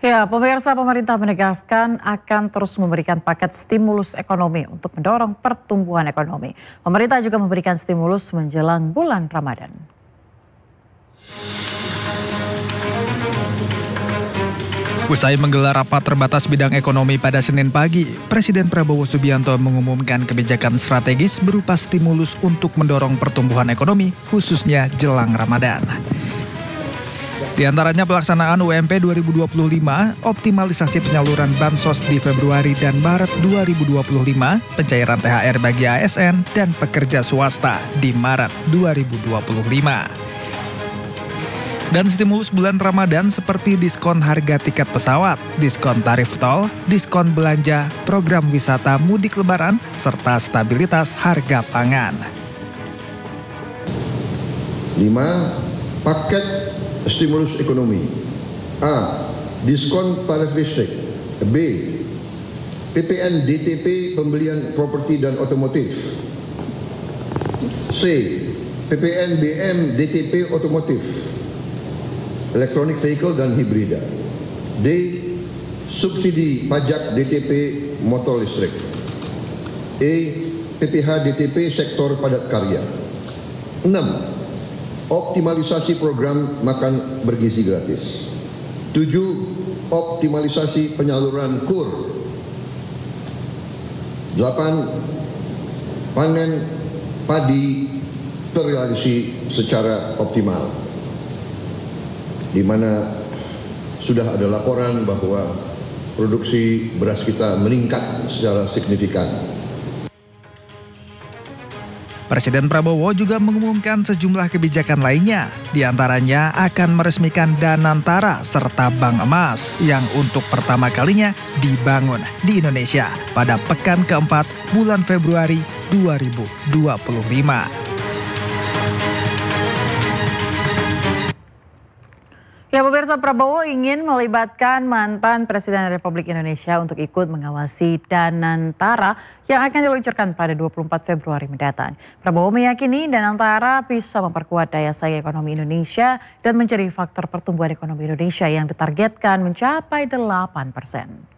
Ya, pemirsa, pemerintah menegaskan akan terus memberikan paket stimulus ekonomi untuk mendorong pertumbuhan ekonomi. Pemerintah juga memberikan stimulus menjelang bulan Ramadan. Usai menggelar rapat terbatas bidang ekonomi pada Senin pagi, Presiden Prabowo Subianto mengumumkan kebijakan strategis berupa stimulus untuk mendorong pertumbuhan ekonomi, khususnya jelang Ramadan. Di antaranya pelaksanaan UMP 2025, optimalisasi penyaluran Bansos di Februari dan Maret 2025, pencairan THR bagi ASN dan pekerja swasta di Maret 2025. Dan stimulus bulan Ramadan seperti diskon harga tiket pesawat, diskon tarif tol, diskon belanja, program wisata mudik lebaran, serta stabilitas harga pangan. 5. Paket stimulus ekonomi. A. Diskon tarif listrik. B. PPN DTP pembelian properti dan otomotif. C. PPN BM DTP otomotif, electronic vehicle dan hibrida. D. Subsidi pajak DTP motor listrik. E. PPH DTP sektor padat karya. 6. Optimalisasi program makan bergizi gratis. 7. Optimalisasi penyaluran KUR. 8. Panen padi terrealisasi secara optimal, di mana sudah ada laporan bahwa produksi beras kita meningkat secara signifikan. Presiden Prabowo juga mengumumkan sejumlah kebijakan lainnya, di antaranya akan meresmikan Danantara serta Bank Emas yang untuk pertama kalinya dibangun di Indonesia pada pekan keempat bulan Februari 2025. Ya, pemirsa, Prabowo ingin melibatkan mantan Presiden Republik Indonesia untuk ikut mengawasi Danantara yang akan diluncurkan pada 24 Februari mendatang. Prabowo meyakini Danantara bisa memperkuat daya saing ekonomi Indonesia dan menjadi faktor pertumbuhan ekonomi Indonesia yang ditargetkan mencapai 8%.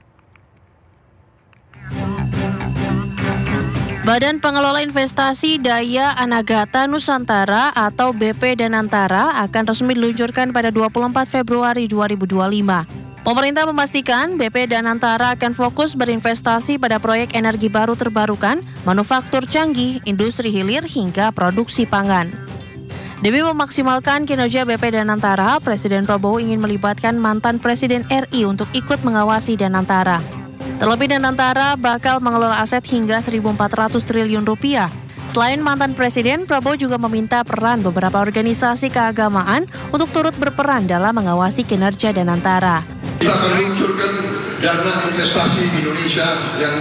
Badan Pengelola Investasi Daya Anagata Nusantara atau BP Danantara akan resmi diluncurkan pada 24 Februari 2025. Pemerintah memastikan BP Danantara akan fokus berinvestasi pada proyek energi baru terbarukan, manufaktur canggih, industri hilir hingga produksi pangan. Demi memaksimalkan kinerja BP Danantara, Presiden Prabowo ingin melibatkan mantan Presiden RI untuk ikut mengawasi Danantara. Terlebih Danantara bakal mengelola aset hingga 1.400 triliun rupiah. Selain mantan presiden, Prabowo juga meminta peran beberapa organisasi keagamaan untuk turut berperan dalam mengawasi kinerja Danantara. Kita akan meluncurkan dana investasi Indonesia yang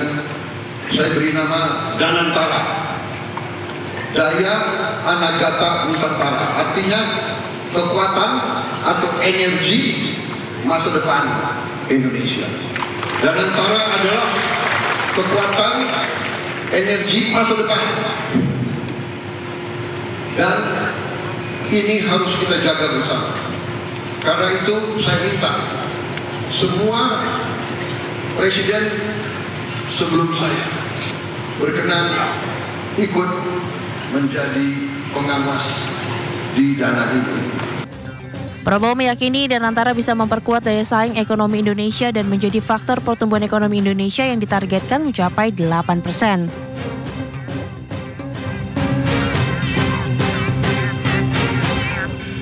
saya beri nama Danantara, Daya Anagata Nusantara. Artinya kekuatan atau energi masa depan Indonesia. Danantara adalah kekuatan energi masa depan, dan ini harus kita jaga bersama. Karena itu saya minta semua presiden sebelum saya berkenan ikut menjadi pengawas di dana itu. Prabowo meyakini Danantara bisa memperkuat daya saing ekonomi Indonesia dan menjadi faktor pertumbuhan ekonomi Indonesia yang ditargetkan mencapai 8%.